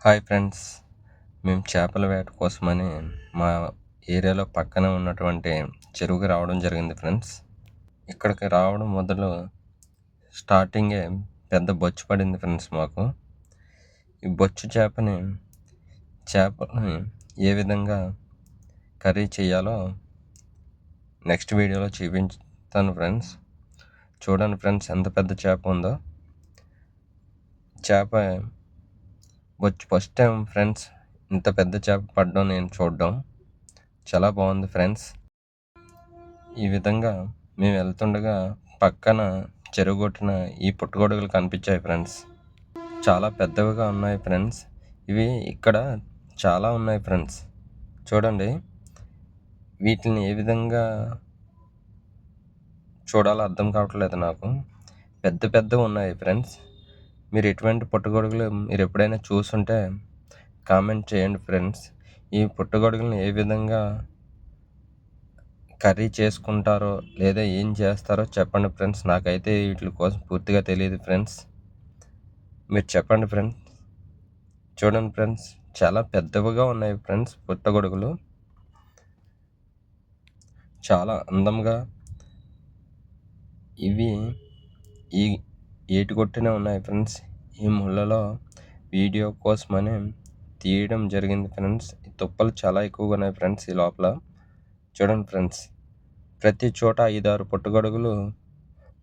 Hi friends, మేము చేపల వేట కోసమని మా ఏరియాలో పక్కన ఉన్నటువంటి చెరువుకి రావడం జరిగింది ఫ్రెండ్స్. ఇక్కడికి రావడం మొదలు స్టార్టింగే పెద్ద బొచ్చు పడింది ఫ్రెండ్స్ మాకు. ఈ బొచ్చు చేపని ఏ విధంగా కర్రీ చేయాలో నెక్స్ట్ వీడియోలో చూపించుతాను ఫ్రెండ్స్. చూడండి ఫ్రెండ్స్, ఎంత పెద్ద చేప ఉందో. చేప బొచ్చు ఫస్ట్ టైం ఫ్రెండ్స్, ఇంత పెద్ద చేప పడడం నేను చూడడం చాలా బాగుంది ఫ్రెండ్స్. ఈ విధంగా మేము వెళ్తుండగా పక్కన చెరుగొట్టిన ఈ పుట్టగొడుగులు కనిపించాయి ఫ్రెండ్స్. చాలా పెద్దవిగా ఉన్నాయి ఫ్రెండ్స్. ఇవి ఇక్కడ చాలా ఉన్నాయి ఫ్రెండ్స్. చూడండి, వీటిని ఏ విధంగా చూడాలో అర్థం కావట్లేదు నాకు. పెద్ద పెద్దవి ఉన్నాయి ఫ్రెండ్స్. మీరు ఎటువంటి పుట్టగొడుగులు మీరు ఎప్పుడైనా చూసుంటే కామెంట్ చేయండి ఫ్రెండ్స్. ఈ పుట్టగొడుగులను ఏ విధంగా కర్రీ చేసుకుంటారో లేదా ఏం చేస్తారో చెప్పండి ఫ్రెండ్స్. నాకైతే వీటి కోసం పూర్తిగా తెలియదు ఫ్రెండ్స్. మీరు చెప్పండి ఫ్రెండ్స్. చూడండి ఫ్రెండ్స్, చాలా పెద్దవిగా ఉన్నాయి ఫ్రెండ్స్. పుట్టగొడుగులు చాలా అందంగా ఇవి ఈ ఏటి కొట్టినే ఉన్నాయి ఫ్రెండ్స్. ఈ ముళ్ళలో వీడియో కోసమని తీయడం జరిగింది ఫ్రెండ్స్. ఈ తుప్పలు చాలా ఎక్కువగా ఉన్నాయి ఫ్రెండ్స్ ఈ లోపల. చూడండి ఫ్రెండ్స్, ప్రతి చోట 5-6 పుట్టగొడుగులు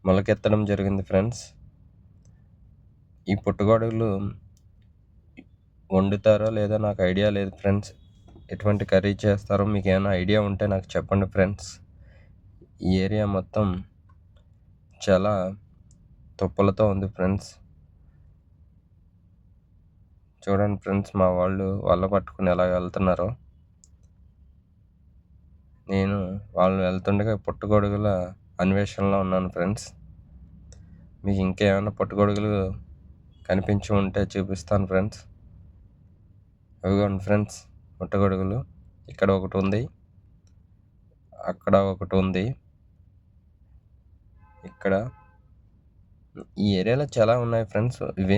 మొలకెత్తడం జరిగింది ఫ్రెండ్స్. ఈ పుట్టగొడుగులు వండుతారో లేదో నాకు ఐడియా లేదు ఫ్రెండ్స్. ఎటువంటి కర్రీ చేస్తారో మీకు ఏమైనా ఐడియా ఉంటే నాకు చెప్పండి ఫ్రెండ్స్. ఈ ఏరియా మొత్తం చాలా తుప్పలతో ఉంది ఫ్రెండ్స్. చూడండి ఫ్రెండ్స్, మా వాళ్ళు వల పట్టుకుని ఎలా వెళ్తున్నారో. నేను వాళ్ళు వెళ్తుండగా పుట్టగొడుగుల అన్వేషణలో ఉన్నాను ఫ్రెండ్స్. మీకు ఇంకేమైనా పుట్టగొడుగులు కనిపించి ఉంటే చూపిస్తాను ఫ్రెండ్స్. అవిగోండి ఫ్రెండ్స్, పుట్టగొడుగులు. ఇక్కడ ఒకటి ఉంది, అక్కడ ఒకటి ఉంది, ఇక్కడ. ఈ ఏరియాలో చాలా ఉన్నాయి ఫ్రెండ్స్. ఇవి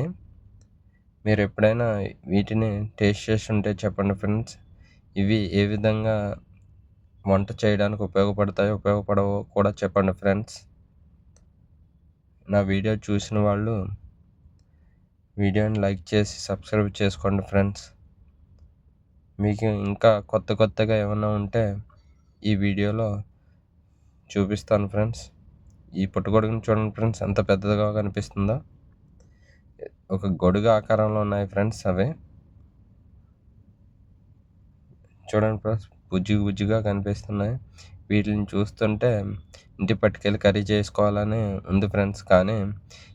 మీరు ఎప్పుడైనా వీటిని టేస్ట్ చేసి ఉంటే చెప్పండి ఫ్రెండ్స్. ఇవి ఏ విధంగా వంట చేయడానికి ఉపయోగపడతాయో ఉపయోగపడవో కూడా చెప్పండి ఫ్రెండ్స్. నా వీడియో చూసిన వాళ్ళు వీడియోని లైక్ చేసి సబ్స్క్రైబ్ చేసుకోండి ఫ్రెండ్స్. మీకు ఇంకా కొత్తగా ఏమైనా ఉంటే ఈ వీడియోలో చూపిస్తాను ఫ్రెండ్స్. ఈ పుట్టగొడుగుని చూడండి ఫ్రెండ్స్, ఎంత పెద్దదిగా కనిపిస్తుందో. ఒక గొడుగు ఆకారంలో ఉన్నాయి ఫ్రెండ్స్ అవి. చూడండి ఫ్రెండ్స్, బుజ్జిగా కనిపిస్తున్నాయి. వీటిని చూస్తుంటే ఇంటి పట్టుకెళ్ళి కర్రీ చేసుకోవాలని ఉంది ఫ్రెండ్స్. కానీ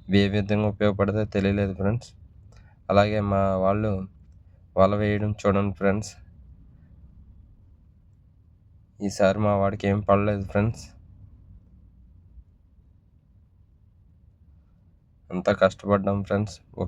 ఇవి ఏ విధంగా ఉపయోగపడతాయో తెలియలేదు ఫ్రెండ్స్. అలాగే మా వాళ్ళు వల వేయడం చూడండి ఫ్రెండ్స్. ఈసారి మా వాడికి ఏం పడలేదు ఫ్రెండ్స్. అంతా కష్టపడ్డాం ఫ్రెండ్స్.